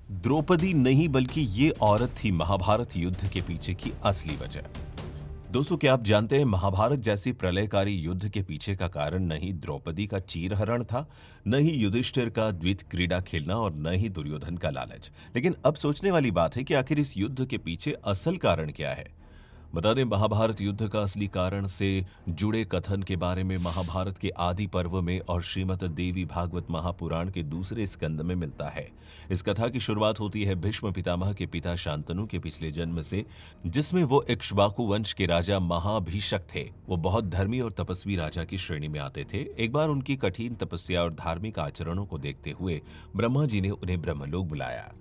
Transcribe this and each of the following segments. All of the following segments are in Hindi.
द्रौपदी नहीं बल्कि ये औरत थी महाभारत युद्ध के पीछे की असली वजह। दोस्तों, क्या आप जानते हैं महाभारत जैसी प्रलयकारी युद्ध के पीछे का कारण न ही द्रौपदी का चीरहरण था, न ही युधिष्ठिर का द्वित क्रीड़ा खेलना और न ही दुर्योधन का लालच। लेकिन अब सोचने वाली बात है कि आखिर इस युद्ध के पीछे असल कारण क्या है। बता दें, महाभारत युद्ध का असली कारण से जुड़े कथन के बारे में महाभारत के आदि पर्व में और श्रीमद् देवी भागवत महापुराण के दूसरे स्कंद में मिलता है। इस कथा की शुरुआत होती है भीष्म पितामह के पिता शांतनु के पिछले जन्म से, जिसमें वो इक्ष्वाकु वंश के राजा महाभीषक थे। वो बहुत धर्मी और तपस्वी राजा की श्रेणी में आते थे। एक बार उनकी कठिन तपस्या और धार्मिक आचरणों को देखते हुए ब्रह्मा जी ने उन्हें ब्रह्मलोक बुलाया।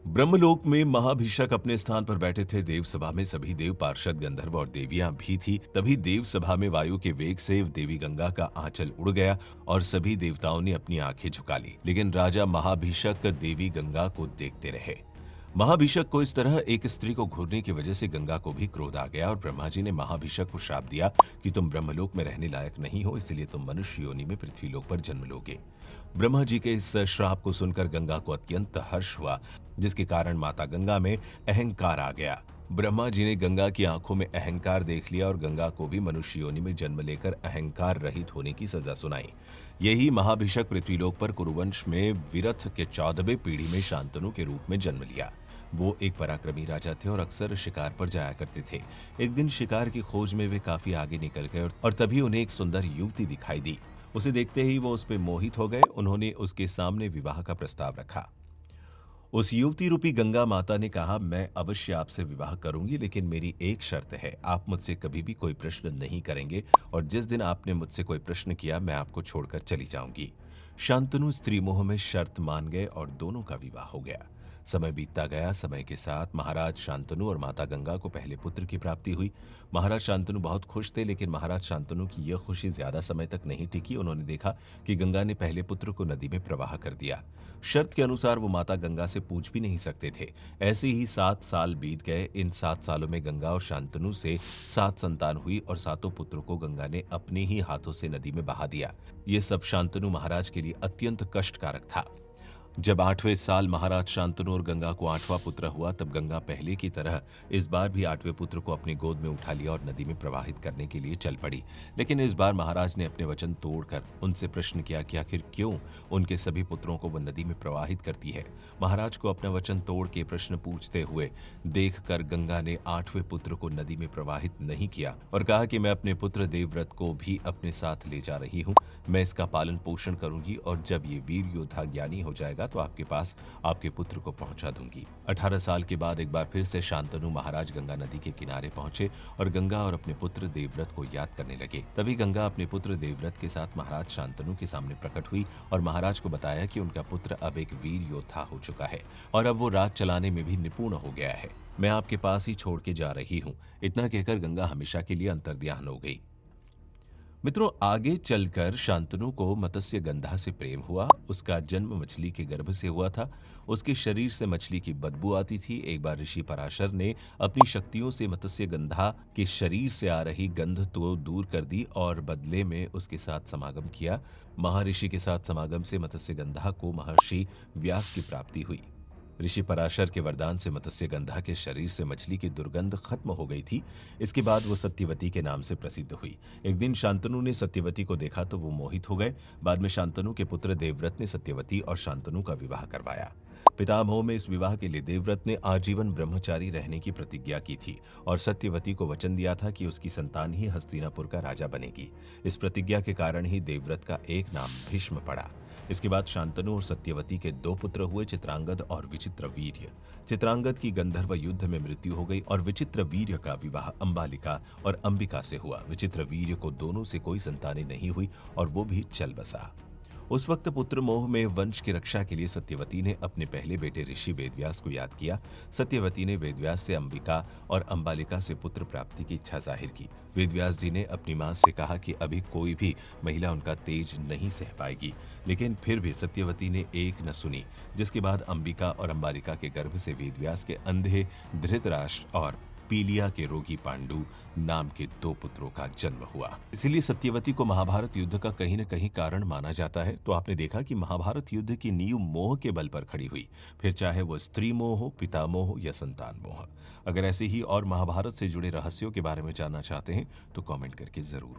ब्रह्मलोक में महाभिषक अपने स्थान पर बैठे थे। देव सभा में सभी देव, पार्षद, गंधर्व और देवियां भी थी। तभी देव सभा में वायु के वेग से देवी गंगा का आंचल उड़ गया और सभी देवताओं ने अपनी आंखें झुका ली। लेकिन राजा महाभिषक देवी गंगा को देखते रहे। महाभिषक को इस तरह एक स्त्री को घूरने की वजह से गंगा को भी क्रोध आ गया और ब्रह्मा जी ने महाभिषक को श्राप दिया कि तुम ब्रह्मलोक में रहने लायक नहीं हो, इसलिए तुम मनुष्य योनि में पृथ्वीलोक पर जन्म लोगे। ब्रह्मा जी के इस श्राप को सुनकर गंगा को अत्यंत हर्ष हुआ, जिसके कारण माता गंगा में अहंकार आ गया। ब्रह्मा जी ने गंगा की आंखों में अहंकार देख लिया और गंगा को भी मनुष्य योनि में जन्म लेकर अहंकार रहित होने की सजा सुनाई। यही महाभिषक पृथ्वीलोक पर कुरुवंश में विरथ के 14वें पीढ़ी में शांतनु के रूप में जन्म लिया। वो एक पराक्रमी राजा थे और अक्सर शिकार पर जाया करते थे। एक दिन शिकार की खोज में वे काफी आगे निकल गए और तभी उन्हें एक सुंदर युवती दिखाई दी। उसे देखते ही वो उस पर मोहित हो गए। उन्होंने उसके सामने विवाह का प्रस्ताव रखा। उस युवती रूपी गंगा माता ने कहा, मैं अवश्य आपसे विवाह करूंगी, लेकिन मेरी एक शर्त है, आप मुझसे कभी भी कोई प्रश्न नहीं करेंगे और जिस दिन आपने मुझसे कोई प्रश्न किया मैं आपको छोड़कर चली जाऊंगी। शांतनु स्त्री मोह में शर्त मान गए और दोनों का विवाह हो गया। समय बीतता गया। समय के साथ महाराज शांतनु और माता गंगा को पहले पुत्र की प्राप्ति हुई। महाराज शांतनु बहुत खुश थे, लेकिन महाराज शांतनु की यह खुशी ज्यादा समय तक नहीं टिकी। उन्होंने देखा कि गंगा ने पहले पुत्र को नदी में प्रवाह कर दिया। शर्त के अनुसार वो माता गंगा से पूछ भी नहीं सकते थे। ऐसे ही 7 साल बीत गए। इन 7 सालों में गंगा और शांतनु से 7 संतान हुई और 7 पुत्रों को गंगा ने अपने ही हाथों से नदी में बहा दिया। ये सब शांतनु महाराज के लिए अत्यंत कष्टकारक था। जब 8वें साल महाराज शांतनु और गंगा को 8वां पुत्र हुआ, तब गंगा पहले की तरह इस बार भी 8वें पुत्र को अपनी गोद में उठा लिया और नदी में प्रवाहित करने के लिए चल पड़ी। लेकिन इस बार महाराज ने अपने वचन तोड़कर उनसे प्रश्न किया कि आखिर क्यों उनके सभी पुत्रों को वह नदी में प्रवाहित करती है। महाराज को अपना वचन तोड़ के प्रश्न पूछते हुए देखकर गंगा ने 8वें पुत्र को नदी में प्रवाहित नहीं किया और कहा कि मैं अपने पुत्र देवव्रत को भी अपने साथ ले जा रही हूँ। मैं इसका पालन पोषण करूंगी और जब ये वीर योद्धा ज्ञानी हो जाएगा तो आपके पास आपके पुत्र को पहुंचा दूंगी। 18 साल के बाद एक बार फिर से शांतनु महाराज गंगा नदी के किनारे पहुंचे और गंगा और अपने पुत्र देवव्रत को याद करने लगे। तभी गंगा अपने पुत्र देवव्रत के साथ महाराज शांतनु के सामने प्रकट हुई और महाराज को बताया कि उनका पुत्र अब एक वीर योद्धा हो चुका है और अब वो राज चलाने में भी निपुण हो गया है। मैं आपके पास ही छोड़ के जा रही हूँ। इतना कहकर गंगा हमेशा के लिए अंतर्ध्यान हो गई। मित्रों, आगे चलकर शांतनु को मत्स्य गंधा से प्रेम हुआ। उसका जन्म मछली के गर्भ से हुआ था। उसके शरीर से मछली की बदबू आती थी। एक बार ऋषि पराशर ने अपनी शक्तियों से मत्स्य गंधा के शरीर से आ रही गंध तो दूर कर दी और बदले में उसके साथ समागम किया। महर्षि के साथ समागम से मत्स्य गंधा को महर्षि व्यास की प्राप्ति हुई। ऋषि पराशर के वरदान से मत्स्य गंधा के शरीर से मछली की दुर्गंध खत्म हो गई थी। इसके बाद वो सत्यवती के नाम से प्रसिद्ध हुई। एक दिन शांतनु ने सत्यवती को देखा तो वो मोहित हो गए। बाद में शांतनु के पुत्र देवव्रत ने सत्यवती और शांतनु का विवाह करवाया। पितामह में इस विवाह के लिए देवव्रत ने आजीवन ब्रह्मचारी रहने की प्रतिज्ञा की थी और सत्यवती को वचन दिया था कि उसकी संतान ही हस्तिनापुर का राजा बनेगी। इस प्रतिज्ञा के कारण ही देवव्रत का एक नाम भीष्म पड़ा। इसके बाद शांतनु और सत्यवती के 2 पुत्र हुए, चित्रांगद और विचित्रवीर्य। चित्रांगद की गंधर्व युद्ध में मृत्यु हो गई और विचित्रवीर्य का विवाह अंबालिका और अंबिका से हुआ। विचित्रवीर्य को दोनों से कोई संतानें नहीं हुई और वो भी चल बसा। उस वक्त पुत्र मोह में वंश की रक्षा के लिए सत्यवती ने अपने पहले बेटे ऋषि वेदव्यास को याद किया। सत्यवती ने वेदव्यास से अंबिका और अंबालिका से पुत्र प्राप्ति की इच्छा जाहिर की। वेदव्यास जी ने अपनी मां से कहा कि अभी कोई भी महिला उनका तेज नहीं सह पाएगी, लेकिन फिर भी सत्यवती ने एक न सुनी, जिसके बाद अंबिका और अंबालिका के गर्भ से वेदव्यास के अंधे धृतराष्ट्र और पीलिया के रोगी पांडु नाम के दो पुत्रों का जन्म हुआ। इसीलिए सत्यवती को महाभारत युद्ध का कहीं न कहीं कारण माना जाता है। तो आपने देखा कि महाभारत युद्ध की नींव मोह के बल पर खड़ी हुई, फिर चाहे वो स्त्री मोह हो, पिता मोह हो या संतान मोह। अगर ऐसे ही और महाभारत से जुड़े रहस्यों के बारे में जानना चाहते हैं तो कमेंट करके जरूर